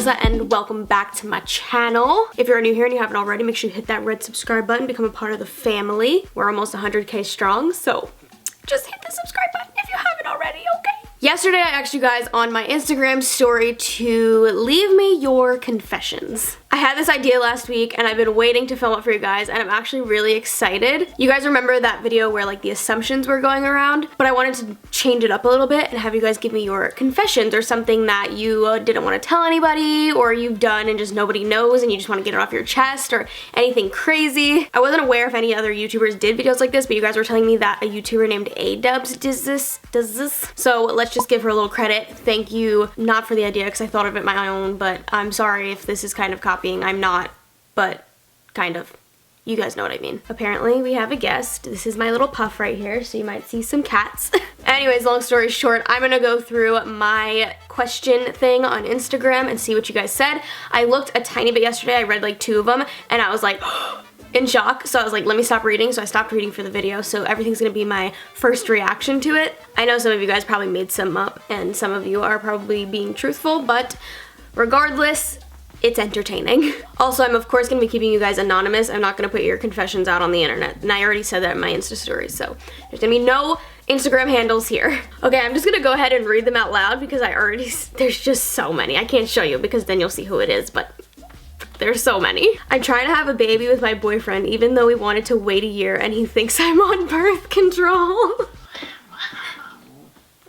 Allisa and welcome back to my channel. If you're new here and you haven't already, make sure you hit that red subscribe button, become a part of the family. We're almost 100K strong, so just hit the subscribe button if you haven't already, okay? Yesterday I asked you guys on my Instagram story to leave me your confessions. I had this idea last week and I've been waiting to film it for you guys and I'm actually really excited. You guys remember that video where like the assumptions were going around? But I wanted to change it up a little bit and have you guys give me your confessions or something that you didn't want to tell anybody or you've done and just nobody knows and you just want to get it off your chest or anything crazy. I wasn't aware if any other YouTubers did videos like this, but you guys were telling me that a YouTuber named A-Dubs does this. So let's just give her a little credit. Thank you, not for the idea because I thought of it my own, but I'm sorry if this is kind of copying. I'm not, but kind of. You guys know what I mean. Apparently we have a guest. This is my little puff right here, so you might see some cats. Anyways, long story short, I'm gonna go through my question thing on Instagram and see what you guys said. I looked a tiny bit yesterday. I read like 2 of them and I was like in shock. So I was like, let me stop reading. So I stopped reading for the video. So everything's gonna be my first reaction to it. I know some of you guys probably made some up and some of you are probably being truthful, but regardless, it's entertaining. Also, I'm of course gonna be keeping you guys anonymous. I'm not gonna put your confessions out on the internet. And I already said that in my Insta story, so there's gonna be no Instagram handles here. Okay, I'm just gonna go ahead and read them out loud because there's just so many. I can't show you because then you'll see who it is, but there's so many. I'm trying to have a baby with my boyfriend even though we wanted to wait a year and he thinks I'm on birth control.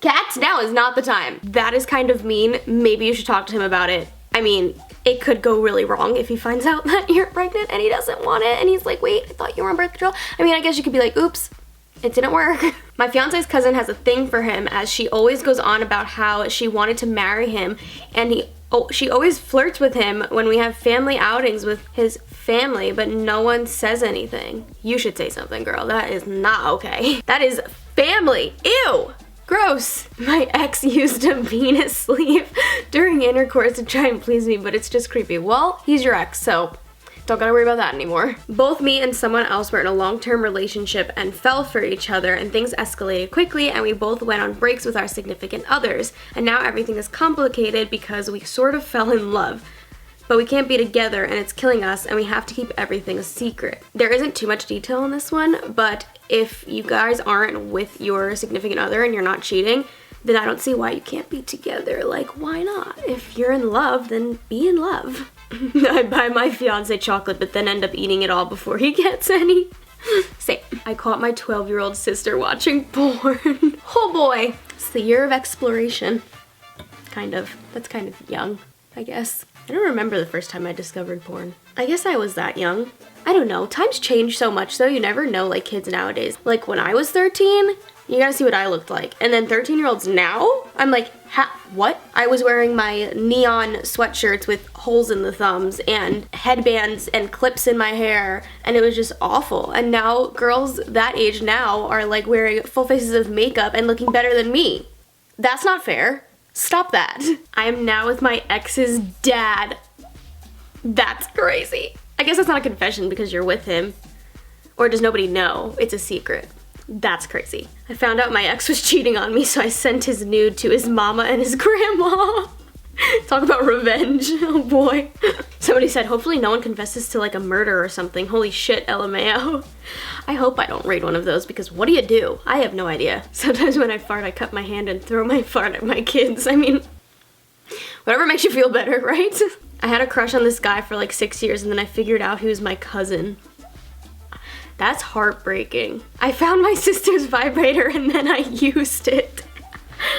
Cats, now is not the time. That is kind of mean. Maybe you should talk to him about it. I mean, it could go really wrong if he finds out that you're pregnant and he doesn't want it and he's like, wait, I thought you were on birth control. I mean, I guess you could be like, oops, it didn't work. My fiance's cousin has a thing for him as she always goes on about how she wanted to marry him and she always flirts with him when we have family outings with his family, but no one says anything. You should say something, girl. That is not okay. That is family. Ew. Gross. My ex used a penis sleeve during intercourse to try and please me, but it's just creepy. Well, he's your ex, so don't gotta worry about that anymore. Both me and someone else were in a long-term relationship and fell for each other and things escalated quickly and we both went on breaks with our significant others. And now everything is complicated because we sort of fell in love. But we can't be together and it's killing us and we have to keep everything a secret. There isn't too much detail in this one, but if you guys aren't with your significant other and you're not cheating, then I don't see why you can't be together. Like, why not? If you're in love, then be in love. I buy my fiance chocolate but then end up eating it all before he gets any. Same. I caught my 12-year-old sister watching porn. Oh boy. It's the year of exploration. Kind of. That's kind of young, I guess. I don't remember the first time I discovered porn. I guess I was that young. I don't know. Times change so much though. You never know, like kids nowadays. Like when I was 13, you gotta see what I looked like. And then 13-year-olds now, I'm like, what? I was wearing my neon sweatshirts with holes in the thumbs and headbands and clips in my hair and it was just awful. And now girls that age now are like wearing full faces of makeup and looking better than me. That's not fair. Stop that. I am now with my ex's dad. That's crazy. I guess that's not a confession because you're with him. Or does nobody know? It's a secret. That's crazy. I found out my ex was cheating on me, so I sent his nude to his mama and his grandma. Talk about revenge. Oh boy. Somebody said, hopefully no one confesses to like a murder or something. Holy shit, LMAO. I hope I don't read one of those because what do? I have no idea. Sometimes when I fart, I cut my hand and throw my fart at my kids. I mean, whatever makes you feel better, right? I had a crush on this guy for like 6 years and then I figured out he was my cousin. That's heartbreaking. I found my sister's vibrator and then I used it.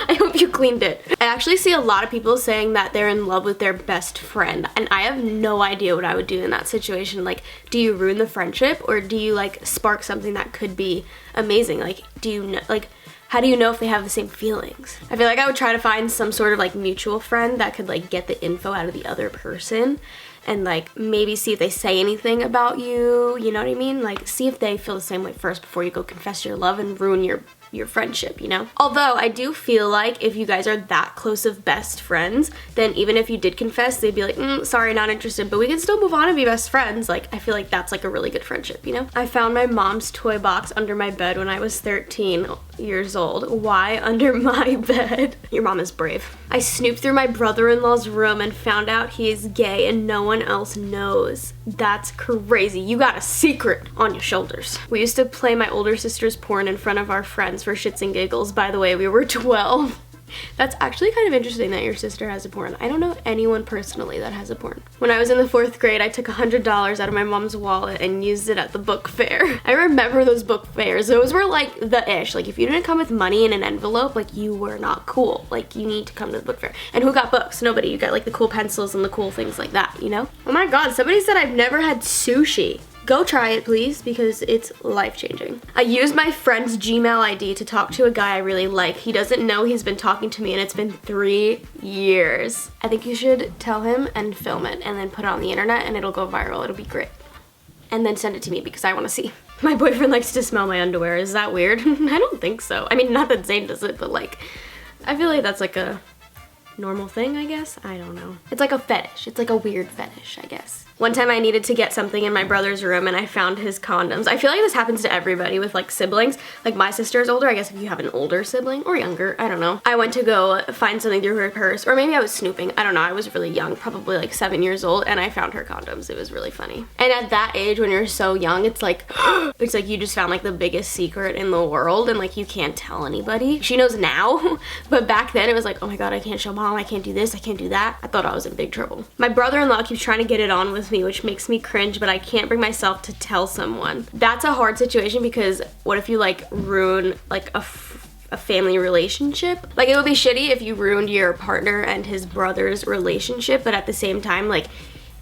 I hope you cleaned it. I actually see a lot of people saying that they're in love with their best friend and I have no idea what I would do in that situation. Like, do you ruin the friendship or do you like spark something that could be amazing? Like, do you know, like, how do you know if they have the same feelings? I feel like I would try to find some sort of like mutual friend that could like get the info out of the other person and like maybe see if they say anything about you, you know what I mean? Like see if they feel the same way first before you go confess your love and ruin your friendship, you know? Although I do feel like if you guys are that close of best friends, then even if you did confess, they'd be like, sorry, not interested, but we can still move on and be best friends. Like, I feel like that's like a really good friendship, you know? I found my mom's toy box under my bed when I was 13. years old. Why under my bed? Your mom is brave. I snooped through my brother-in-law's room and found out he is gay and no one else knows. That's crazy. You got a secret on your shoulders. We used to play my older sister's porn in front of our friends for shits and giggles. By the way, we were 12. That's actually kind of interesting that your sister has a porn. I don't know anyone personally that has a porn. When I was in the 4th grade, I took $100 out of my mom's wallet and used it at the book fair. I remember those book fairs. Those were like the ish. Like if you didn't come with money in an envelope, like you were not cool. Like you need to come to the book fair. And who got books? Nobody. You got like the cool pencils and the cool things like that, you know? Oh my god, somebody said I've never had sushi. Go try it, please, because it's life-changing. I used my friend's Gmail ID to talk to a guy I really like. He doesn't know he's been talking to me, and it's been 3 years. I think you should tell him and film it, and then put it on the internet, and it'll go viral. It'll be great. And then send it to me, because I want to see. My boyfriend likes to smell my underwear. Is that weird? I don't think so. I mean, not that Zane does it, but like, I feel like that's like a normal thing, I guess. I don't know. It's like a fetish. It's like a weird fetish, I guess. One time I needed to get something in my brother's room and I found his condoms. I feel like this happens to everybody with like siblings. Like my sister is older, I guess if you have an older sibling or younger, I don't know. I went to go find something through her purse, or maybe I was snooping. I don't know, I was really young, probably like 7 years old, and I found her condoms. It was really funny. And at that age when you're so young, it's like you just found like the biggest secret in the world and like you can't tell anybody. She knows now, but back then it was like, oh my god, I can't show mom, I can't do this, I can't do that. I thought I was in big trouble. My brother-in-law keeps trying to get it on with me, which makes me cringe, but I can't bring myself to tell someone. That's a hard situation because what if you like ruin like a family relationship? Like it would be shitty if you ruined your partner and his brother's relationship, but at the same time like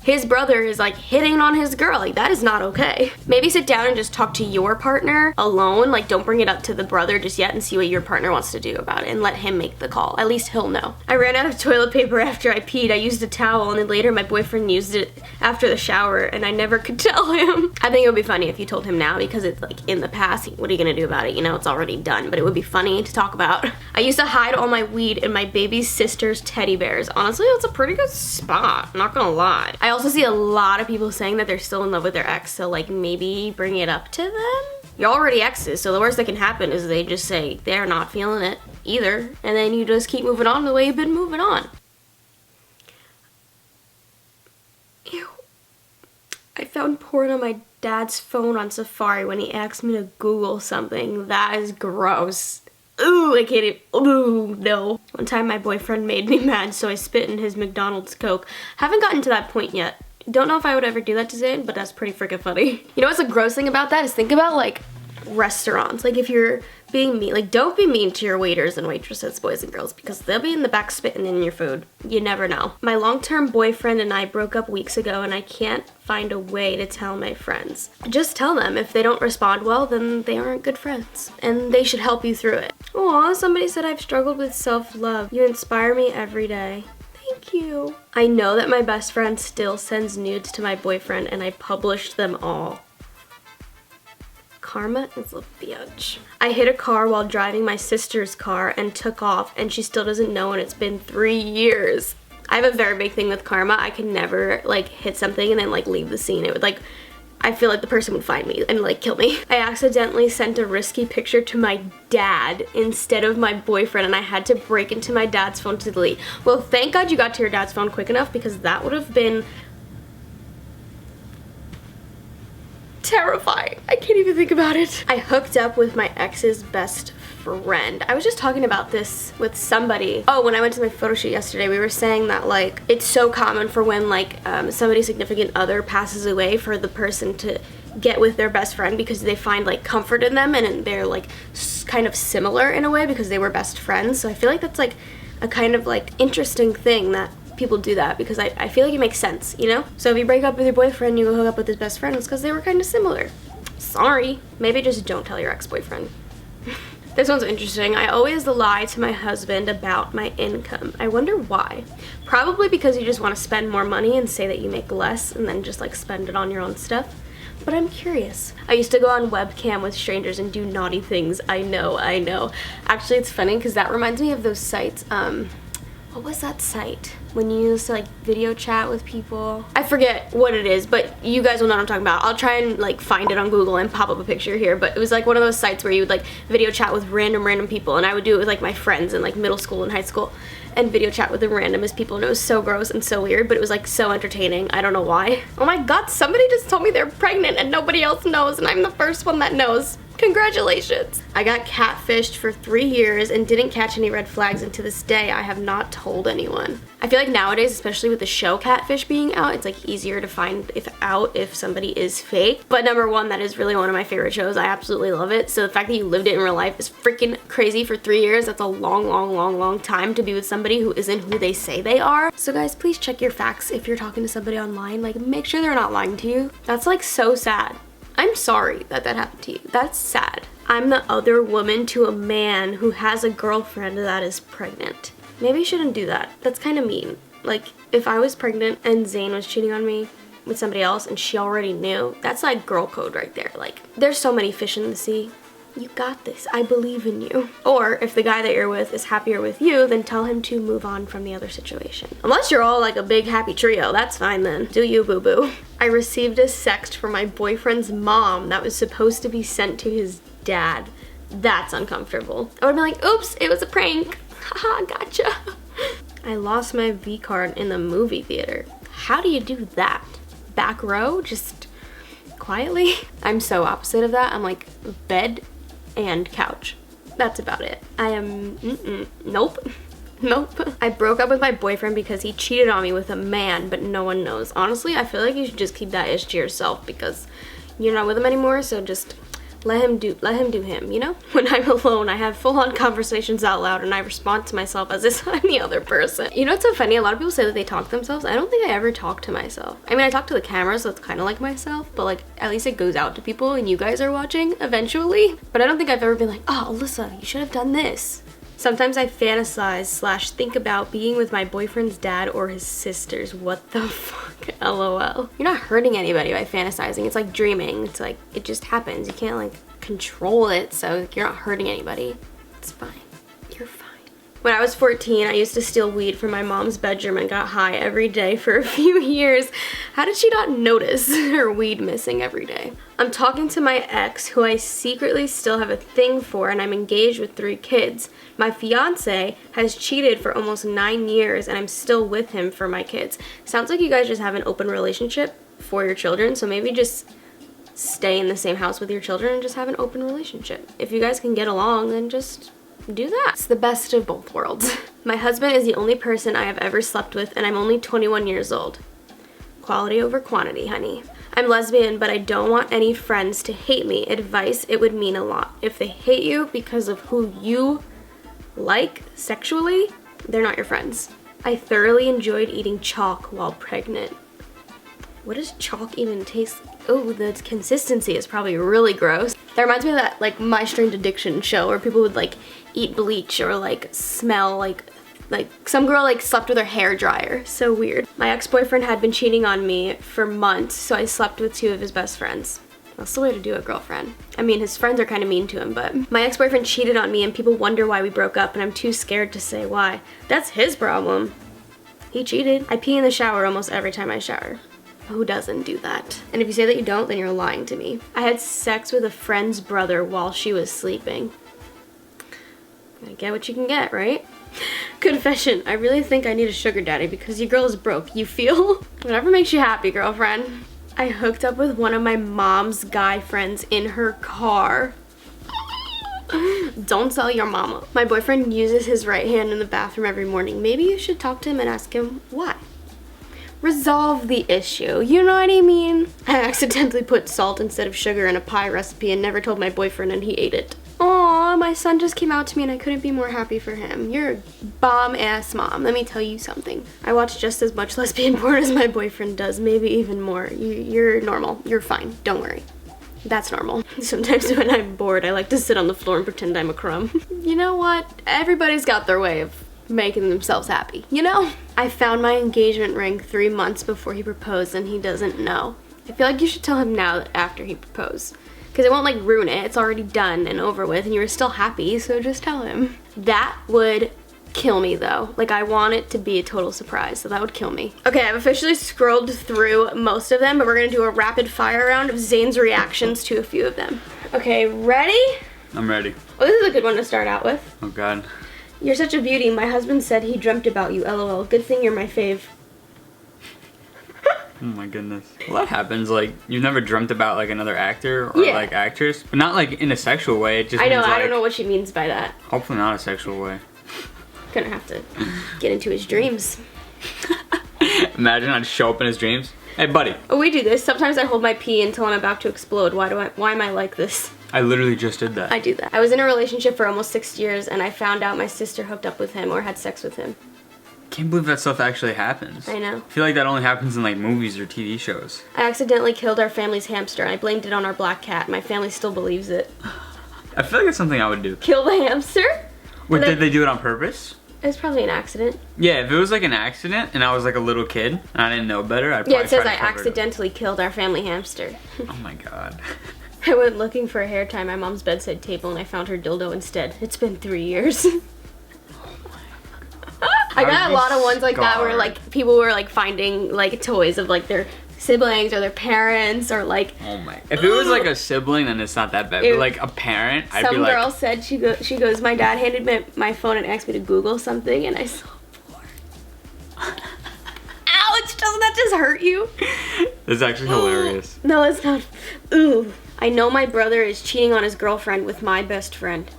his brother is like hitting on his girl. Like that is not okay. Maybe sit down and just talk to your partner alone. Like don't bring it up to the brother just yet and see what your partner wants to do about it and let him make the call. At least he'll know. I ran out of toilet paper after I peed. I used a towel and then later my boyfriend used it after the shower and I never could tell him. I think it would be funny if you told him now because it's like in the past. What are you gonna do about it? You know, it's already done, but it would be funny to talk about. I used to hide all my weed in my baby sister's teddy bears. Honestly, that's a pretty good spot, not gonna lie. I also see a lot of people saying that they're still in love with their ex, so like maybe bring it up to them. You're already exes, so the worst that can happen is they just say they're not feeling it either, and then you just keep moving on the way you've been moving on. Ew. I found porn on my dad's phone on Safari when he asked me to Google something. That is gross. Ooh, I can't even, ooh, no. One time my boyfriend made me mad, so I spit in his McDonald's Coke. Haven't gotten to that point yet. Don't know if I would ever do that to Zane, but that's pretty freaking funny. You know what's the gross thing about that is think about like restaurants. Like if you're being mean, like don't be mean to your waiters and waitresses, boys and girls, because they'll be in the back spitting in your food. You never know. My long-term boyfriend and I broke up weeks ago and I can't find a way to tell my friends. Just tell them. If they don't respond well, then they aren't good friends and they should help you through it. Aw, somebody said I've struggled with self-love. You inspire me every day. Thank you. I know that my best friend still sends nudes to my boyfriend and I published them all. Karma is a bitch. I hit a car while driving my sister's car and took off and she still doesn't know and it's been 3 years. I have a very big thing with karma. I can never like hit something and then like leave the scene. It would like, I feel like the person would find me and like kill me. I accidentally sent a risky picture to my dad instead of my boyfriend and I had to break into my dad's phone to delete. Well, thank God you got to your dad's phone quick enough because that would have been terrifying. I can't even think about it. I hooked up with my ex's best friend. I was just talking about this with somebody. Oh, when I went to my photo shoot yesterday, we were saying that like it's so common for when like somebody's significant other passes away for the person to get with their best friend because they find like comfort in them and they're like kind of similar in a way because they were best friends. So I feel like that's like a kind of like interesting thing that people do that because I feel like it makes sense, you know? So if you break up with your boyfriend, you go hook up with his best friend, it's because they were kind of similar. Sorry. Maybe just don't tell your ex-boyfriend. This one's interesting. I always lie to my husband about my income. I wonder why. Probably because you just want to spend more money and say that you make less and then just like spend it on your own stuff. But I'm curious. I used to go on webcam with strangers and do naughty things. I know. Actually, it's funny because that reminds me of those sites, what was that site when you used to like video chat with people? I forget what it is, but you guys will know what I'm talking about. I'll try and like find it on Google and pop up a picture here, but it was like one of those sites where you would like video chat with random people, and I would do it with like my friends in like middle school and high school, and video chat with the randomest people, and it was so gross and so weird, but it was like so entertaining. I don't know why. Oh my god, somebody just told me they're pregnant and nobody else knows, and I'm the first one that knows. Congratulations. I got catfished for 3 years and didn't catch any red flags, and to this day I have not told anyone. I feel like nowadays, especially with the show Catfish being out, it's like easier to find if somebody is fake. But number one, that is really one of my favorite shows. I absolutely love it. So the fact that you lived it in real life is freaking crazy. For 3 years, that's a long time to be with somebody who isn't who they say they are. So guys, please check your facts if you're talking to somebody online. Like, make sure they're not lying to you. That's like so sad. I'm sorry that happened to you. That's sad. I'm the other woman to a man who has a girlfriend that is pregnant. Maybe you shouldn't do that. That's kind of mean. Like, if I was pregnant and Zane was cheating on me with somebody else and she already knew, that's like girl code right there. Like, there's so many fish in the sea. You got this. I believe in you. Or if the guy that you're with is happier with you, then tell him to move on from the other situation. Unless you're all like a big happy trio, that's fine then. Do you, boo-boo. I received a sext from my boyfriend's mom that was supposed to be sent to his dad. That's uncomfortable. I would've been like, oops, it was a prank. Haha, gotcha. I lost my V card in the movie theater. How do you do that? Back row? Just quietly? I'm so opposite of that. I'm like bed and couch. That's about it. I am, nope. I broke up with my boyfriend because he cheated on me with a man, but no one knows. Honestly, I feel like you should just keep that ish to yourself because you're not with him anymore, so just let him do him, you know? When I'm alone, I have full-on conversations out loud and I respond to myself as if I'm the other person. You know what's so funny? A lot of people say that they talk to themselves. I don't think I ever talk to myself. I mean, I talk to the camera, so it's kind of like myself, but like, at least it goes out to people and you guys are watching eventually. But I don't think I've ever been like, oh, Alyssa, you should have done this. Sometimes I fantasize / think about being with my boyfriend's dad or his sisters. What the fuck? LOL. You're not hurting anybody by fantasizing. It's like dreaming. It's like, it just happens. You can't like control it, so you're not hurting anybody. It's fine. You're fine. When I was 14, I used to steal weed from my mom's bedroom and got high every day for a few years. How did she not notice her weed missing every day? I'm talking to my ex, who I secretly still have a thing for, and I'm engaged with 3 kids. My fiance has cheated for almost 9 years, and I'm still with him for my kids. Sounds like you guys just have an open relationship for your children, so maybe just stay in the same house with your children and just have an open relationship. If you guys can get along, then just do that. It's the best of both worlds. My husband is the only person I have ever slept with, and I'm only 21 years old. Quality over quantity, honey. I'm lesbian, but I don't want any friends to hate me. Advice, it would mean a lot. If they hate you because of who you like sexually, they're not your friends. I thoroughly enjoyed eating chalk while pregnant. What does chalk even taste like? Oh, the consistency is probably really gross. That reminds me of that like My Strange Addiction show where people would like eat bleach or like smell like some girl like slept with her hair dryer. So weird. My ex-boyfriend had been cheating on me for months, so I slept with 2 of his best friends. That's the way to do it, girlfriend. I mean, his friends are kind of mean to him, but my ex-boyfriend cheated on me and people wonder why we broke up, and I'm too scared to say why. That's his problem. He cheated. I pee in the shower almost every time I shower. Who doesn't do that? And if you say that you don't, then you're lying to me. I had sex with a friend's brother while she was sleeping. I get what you can get, right? Confession, I really think I need a sugar daddy because your girl is broke. You feel? Whatever makes you happy, girlfriend. I hooked up with one of my mom's guy friends in her car. Don't tell your mama. My boyfriend uses his right hand in the bathroom every morning. Maybe you should talk to him and ask him why. Resolve the issue, you know what I mean? I accidentally put salt instead of sugar in a pie recipe and never told my boyfriend, and he ate it. Aw, my son just came out to me and I couldn't be more happy for him. You're a bomb-ass mom. Let me tell you something. I watch just as much lesbian porn as my boyfriend does, maybe even more. You're normal. You're fine. Don't worry. That's normal. Sometimes when I'm bored, I like to sit on the floor and pretend I'm a crumb. You know what? Everybody's got their way of making themselves happy, you know? I found my engagement ring 3 months before he proposed and he doesn't know. I feel like you should tell him now after he proposed. Because it won't like ruin it. It's already done and over with and you were still happy, so just tell him. That would kill me though. Like, I want it to be a total surprise, so that would kill me. Okay, I've officially scrolled through most of them, but we're gonna do a rapid fire round of Zane's reactions to a few of them. Okay, ready? I'm ready. Well, this is a good one to start out with. Oh God. You're such a beauty. My husband said he dreamt about you, LOL. Good thing you're my fave. Oh my goodness. Well, that happens. Like, you've never dreamt about like another actor or like actress, but not like in a sexual way. It just I know. means, like, I don't know what she means by that. Hopefully not a sexual way. Gonna have to get into his dreams. Imagine I'd show up in his dreams. Hey, buddy. Oh, we do this. Sometimes I hold my pee until I'm about to explode. Why am I like this? I literally just did that. I do that. I was in a relationship for almost 6 years, and I found out my sister hooked up with him or had sex with him. Can't believe that stuff actually happens. I know. I feel like that only happens in like movies or TV shows. I accidentally killed our family's hamster, and I blamed it on our black cat. My family still believes it. I feel like it's something I would do. Kill the hamster? Wait, did they do it on purpose? It was probably an accident. Yeah, if it was like an accident and I was like a little kid and I didn't know better, I'd probably Yeah, it says try I to cover it up. accidentally killed our family hamster. Oh my God. I went looking for a hair tie on my mom's bedside table, and I found her dildo instead. It's been 3 years. I got a lot of ones like that where like people were like finding like toys of like their siblings or their parents or like. Oh my. If it was like a sibling, then it's not that bad. But like a parent, I'd be like. Some girl said she goes, my dad handed me my phone and asked me to Google something, and I saw porn. Ouch! Doesn't that just hurt you? It's actually hilarious. No, it's not. Ooh. I know my brother is cheating on his girlfriend with my best friend.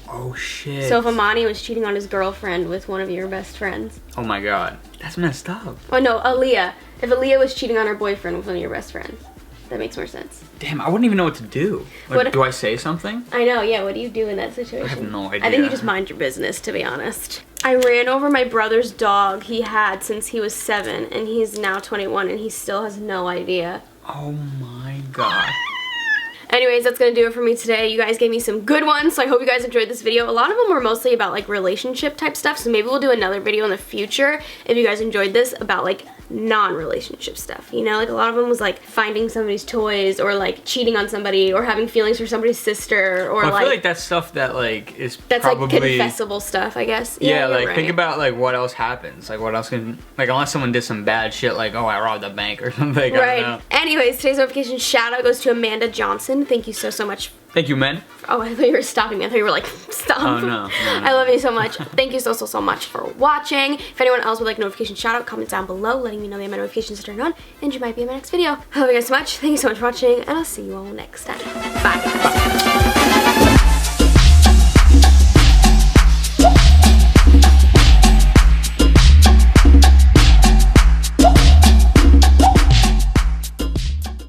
Oh shit. So if Amani was cheating on his girlfriend with one of your best friends. Oh my God. That's messed up. Oh no, Aaliyah. If Aaliyah was cheating on her boyfriend with one of your best friends. That makes more sense. Damn, I wouldn't even know what to do. Like, do I say something? I know, yeah, what do you do in that situation? I have no idea. I think you just mind your business, to be honest. I ran over my brother's dog he had since he was 7, and he's now 21, and he still has no idea. Oh my God. Anyways, that's gonna do it for me today. You guys gave me some good ones, so I hope you guys enjoyed this video. A lot of them were mostly about like relationship type stuff, so maybe we'll do another video in the future if you guys enjoyed this about like non-relationship stuff, you know? Like a lot of them was like finding somebody's toys or like cheating on somebody or having feelings for somebody's sister or I feel like that's stuff that like is that's probably like confessable stuff, I guess. Yeah, like right. think about like what else happens. Like what else can, like unless someone did some bad shit like, oh, I robbed a bank or something. Right. I don't know. Anyways, today's notification shout out goes to Amanda Johnson. Thank you so much. Thank you, men. Oh, I thought you were stopping me. I thought you were like, stop. Oh, no. I love you so much. Thank you so much for watching. If anyone else would like notification shout out, comment down below letting me know they have my notifications turned on and you might be in my next video. I love you guys so much. Thank you so much for watching, and I'll see you all next time. Bye.